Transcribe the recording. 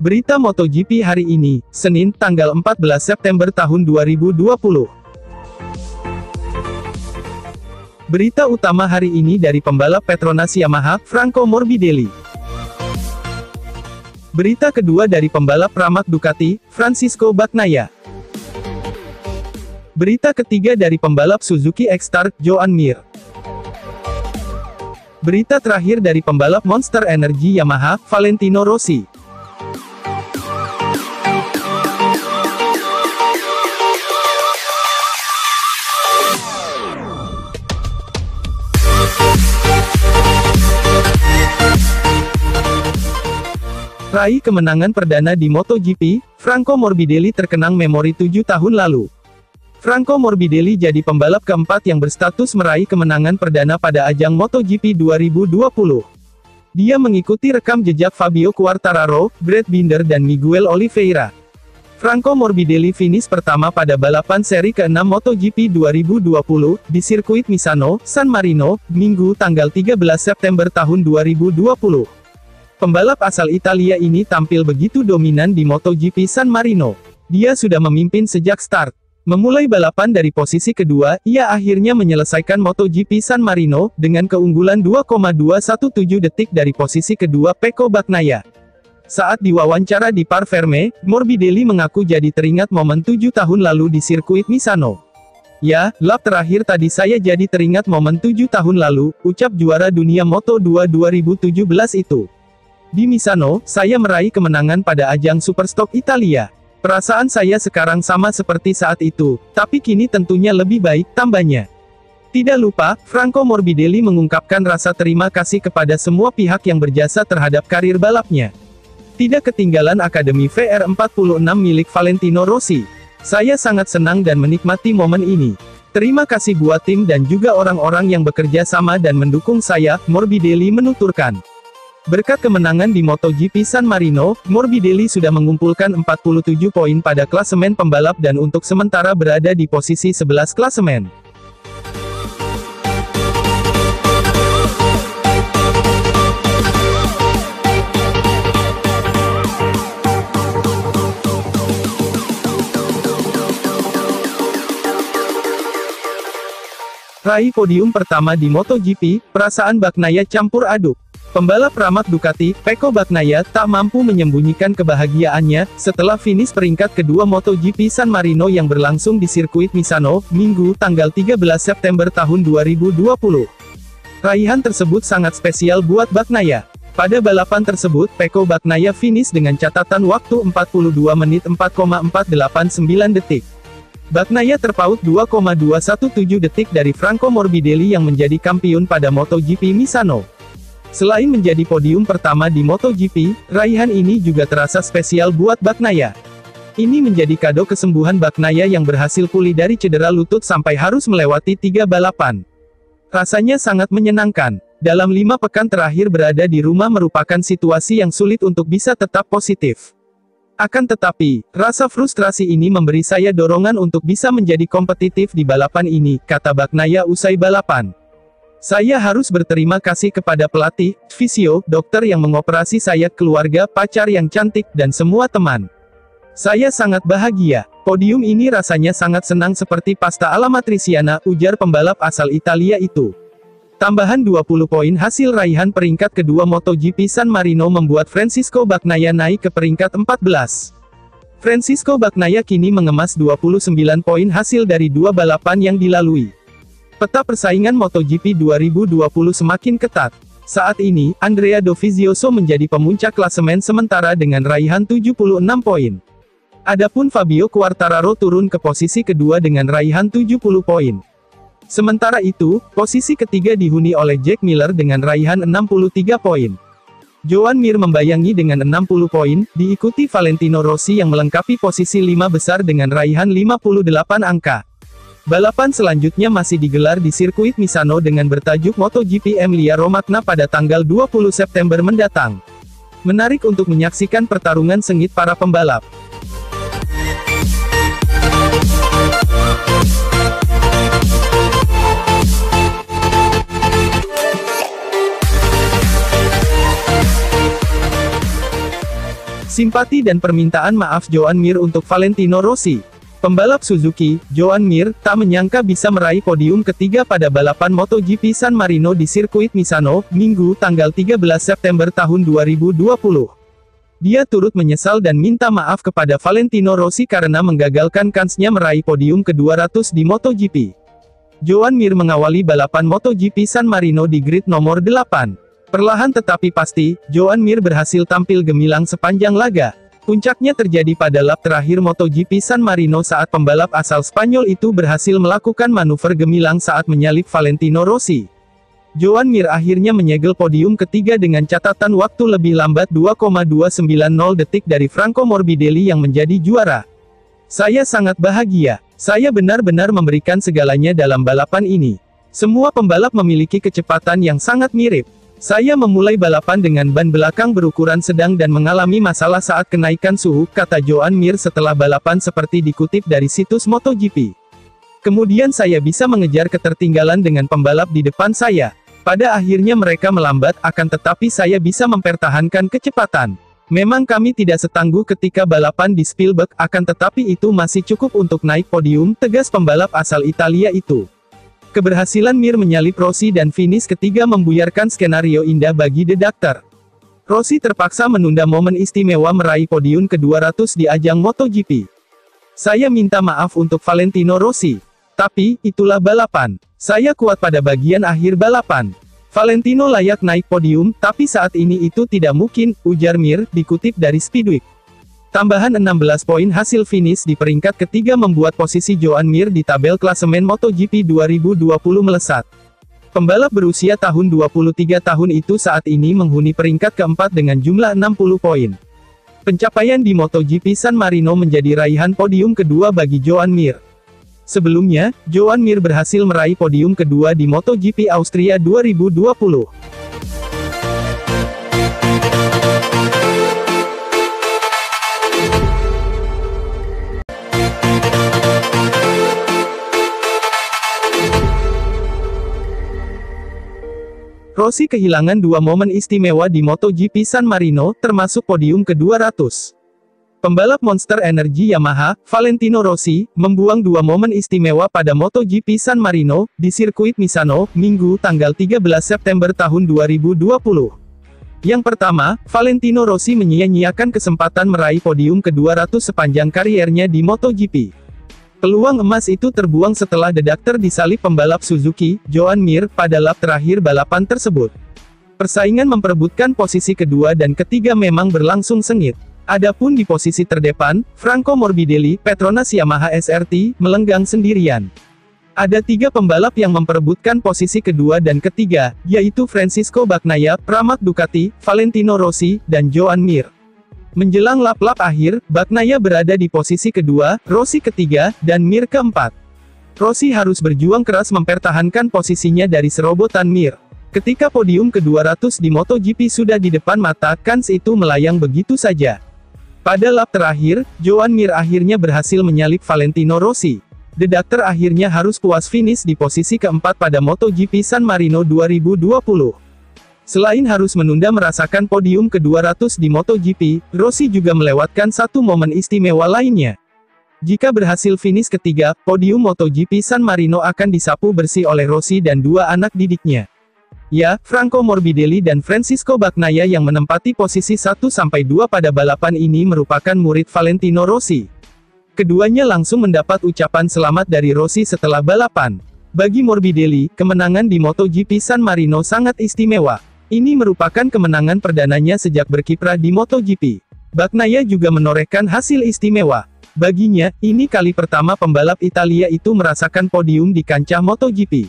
Berita MotoGP hari ini, Senin, tanggal 14 September tahun 2020. Berita utama hari ini dari pembalap Petronas Yamaha, Franco Morbidelli. Berita kedua dari pembalap Pramac Ducati, Francisco Bagnaia. Berita ketiga dari pembalap Suzuki X-Star, Joan Mir. Berita terakhir dari pembalap Monster Energy Yamaha, Valentino Rossi. Raih kemenangan perdana di MotoGP, Franco Morbidelli terkenang memori 7 tahun lalu. Franco Morbidelli jadi pembalap keempat yang berstatus meraih kemenangan perdana pada ajang MotoGP 2020. Dia mengikuti rekam jejak Fabio Quartararo, Brad Binder dan Miguel Oliveira. Franco Morbidelli finish pertama pada balapan seri ke-6 MotoGP 2020, di sirkuit Misano, San Marino, Minggu tanggal 13 September tahun 2020. Pembalap asal Italia ini tampil begitu dominan di MotoGP San Marino. Dia sudah memimpin sejak start. Memulai balapan dari posisi kedua, ia akhirnya menyelesaikan MotoGP San Marino, dengan keunggulan 2,217 detik dari posisi kedua Pecco Bagnaia. Saat diwawancara di Par Ferme, Morbidelli mengaku jadi teringat momen 7 tahun lalu di sirkuit Misano. "Ya, lap terakhir tadi saya jadi teringat momen 7 tahun lalu," ucap juara dunia Moto2 2017 itu. "Di Misano, saya meraih kemenangan pada ajang Superstock Italia. Perasaan saya sekarang sama seperti saat itu, tapi kini tentunya lebih baik," tambahnya. Tidak lupa, Franco Morbidelli mengungkapkan rasa terima kasih kepada semua pihak yang berjasa terhadap karir balapnya. Tidak ketinggalan Akademi VR46 milik Valentino Rossi. "Saya sangat senang dan menikmati momen ini. Terima kasih buat tim dan juga orang-orang yang bekerja sama dan mendukung saya," Morbidelli menuturkan. Berkat kemenangan di MotoGP San Marino, Morbidelli sudah mengumpulkan 47 poin pada klasemen pembalap dan untuk sementara berada di posisi 11 klasemen. Raih podium pertama di MotoGP, perasaan Bagnaia campur aduk. Pembalap Pramac Ducati, Pecco Bagnaia, tak mampu menyembunyikan kebahagiaannya, setelah finish peringkat kedua MotoGP San Marino yang berlangsung di sirkuit Misano, Minggu, tanggal 13 September tahun 2020. Raihan tersebut sangat spesial buat Bagnaia. Pada balapan tersebut, Pecco Bagnaia finish dengan catatan waktu 42 menit 4,489 detik. Bagnaia terpaut 2,217 detik dari Franco Morbidelli yang menjadi kampiun pada MotoGP Misano. Selain menjadi podium pertama di MotoGP, raihan ini juga terasa spesial buat Bagnaia. Ini menjadi kado kesembuhan Bagnaia yang berhasil pulih dari cedera lutut sampai harus melewati 3 balapan. Rasanya sangat menyenangkan. Dalam 5 pekan terakhir berada di rumah merupakan situasi yang sulit untuk bisa tetap positif. Akan tetapi, rasa frustrasi ini memberi saya dorongan untuk bisa menjadi kompetitif di balapan ini, kata Bagnaia usai balapan. "Saya harus berterima kasih kepada pelatih, fisio, dokter yang mengoperasi saya, keluarga, pacar yang cantik, dan semua teman. Saya sangat bahagia. Podium ini rasanya sangat senang seperti pasta alla matriciana," ujar pembalap asal Italia itu. Tambahan 20 poin hasil raihan peringkat kedua MotoGP San Marino membuat Francisco Bagnaia naik ke peringkat 14. Francisco Bagnaia kini mengemas 29 poin hasil dari 2 balapan yang dilalui. Peta persaingan MotoGP 2020 semakin ketat. Saat ini, Andrea Dovizioso menjadi pemuncak klasemen sementara dengan raihan 76 poin. Adapun Fabio Quartararo turun ke posisi kedua dengan raihan 70 poin. Sementara itu, posisi ketiga dihuni oleh Jack Miller dengan raihan 63 poin. Joan Mir membayangi dengan 60 poin, diikuti Valentino Rossi yang melengkapi posisi 5 besar dengan raihan 58 angka. Balapan selanjutnya masih digelar di sirkuit Misano dengan bertajuk MotoGP Emilia-Romagna pada tanggal 20 September mendatang. Menarik untuk menyaksikan pertarungan sengit para pembalap. Simpati dan permintaan maaf Joan Mir untuk Valentino Rossi. Pembalap Suzuki, Joan Mir, tak menyangka bisa meraih podium ketiga pada balapan MotoGP San Marino di sirkuit Misano, Minggu, tanggal 13 September tahun 2020. Dia turut menyesal dan minta maaf kepada Valentino Rossi karena menggagalkan kansnya meraih podium ke-200 di MotoGP. Joan Mir mengawali balapan MotoGP San Marino di grid nomor 8. Perlahan tetapi pasti, Joan Mir berhasil tampil gemilang sepanjang laga. Puncaknya terjadi pada lap terakhir MotoGP San Marino saat pembalap asal Spanyol itu berhasil melakukan manuver gemilang saat menyalip Valentino Rossi. Joan Mir akhirnya menyegel podium ketiga dengan catatan waktu lebih lambat 2,290 detik dari Franco Morbidelli yang menjadi juara. Saya sangat bahagia. Saya benar-benar memberikan segalanya dalam balapan ini. Semua pembalap memiliki kecepatan yang sangat mirip. Saya memulai balapan dengan ban belakang berukuran sedang dan mengalami masalah saat kenaikan suhu, kata Joan Mir setelah balapan seperti dikutip dari situs MotoGP. Kemudian saya bisa mengejar ketertinggalan dengan pembalap di depan saya. Pada akhirnya mereka melambat, akan tetapi saya bisa mempertahankan kecepatan. Memang kami tidak setangguh ketika balapan di Spielberg, akan tetapi itu masih cukup untuk naik podium, tegas pembalap asal Italia itu. Keberhasilan Mir menyalip Rossi dan finish ketiga membuyarkan skenario indah bagi The Doctor. Rossi terpaksa menunda momen istimewa meraih podium ke-200 di ajang MotoGP. Saya minta maaf untuk Valentino Rossi. Tapi, itulah balapan. Saya kuat pada bagian akhir balapan. Valentino layak naik podium, tapi saat ini itu tidak mungkin, ujar Mir, dikutip dari Speedweek. Tambahan 16 poin hasil finish di peringkat ketiga membuat posisi Joan Mir di tabel klasemen MotoGP 2020 melesat. Pembalap berusia tahun 23 tahun itu saat ini menghuni peringkat keempat dengan jumlah 60 poin. Pencapaian di MotoGP San Marino menjadi raihan podium kedua bagi Joan Mir. Sebelumnya, Joan Mir berhasil meraih podium kedua di MotoGP Austria 2020. Rossi kehilangan dua momen istimewa di MotoGP San Marino, termasuk podium ke-200. Pembalap Monster Energy Yamaha, Valentino Rossi, membuang dua momen istimewa pada MotoGP San Marino, di sirkuit Misano, Minggu, tanggal 13 September tahun 2020. Yang pertama, Valentino Rossi menyia-nyiakan kesempatan meraih podium ke-200 sepanjang kariernya di MotoGP. Peluang emas itu terbuang setelah The Doctor disalip pembalap Suzuki, Joan Mir, pada lap terakhir balapan tersebut. Persaingan memperebutkan posisi kedua dan ketiga memang berlangsung sengit. Adapun di posisi terdepan, Franco Morbidelli, Petronas Yamaha SRT, melenggang sendirian. Ada tiga pembalap yang memperebutkan posisi kedua dan ketiga, yaitu Francisco Bagnaia, Pramac Ducati, Valentino Rossi, dan Joan Mir. Menjelang lap-lap akhir, Bagnaia berada di posisi kedua, Rossi ketiga, dan Mir keempat. Rossi harus berjuang keras mempertahankan posisinya dari serobotan Mir. Ketika podium ke-200 di MotoGP sudah di depan mata, kans itu melayang begitu saja. Pada lap terakhir, Joan Mir akhirnya berhasil menyalip Valentino Rossi. The Doctor akhirnya harus puas finish di posisi keempat pada MotoGP San Marino 2020. Selain harus menunda merasakan podium ke-200 di MotoGP, Rossi juga melewatkan satu momen istimewa lainnya. Jika berhasil finish ketiga, podium MotoGP San Marino akan disapu bersih oleh Rossi dan dua anak didiknya. Ya, Franco Morbidelli dan Francisco Bagnaia yang menempati posisi 1-2 pada balapan ini merupakan murid Valentino Rossi. Keduanya langsung mendapat ucapan selamat dari Rossi setelah balapan. Bagi Morbidelli, kemenangan di MotoGP San Marino sangat istimewa. Ini merupakan kemenangan perdananya sejak berkiprah di MotoGP. Bagnaia juga menorehkan hasil istimewa. Baginya, ini kali pertama pembalap Italia itu merasakan podium di kancah MotoGP.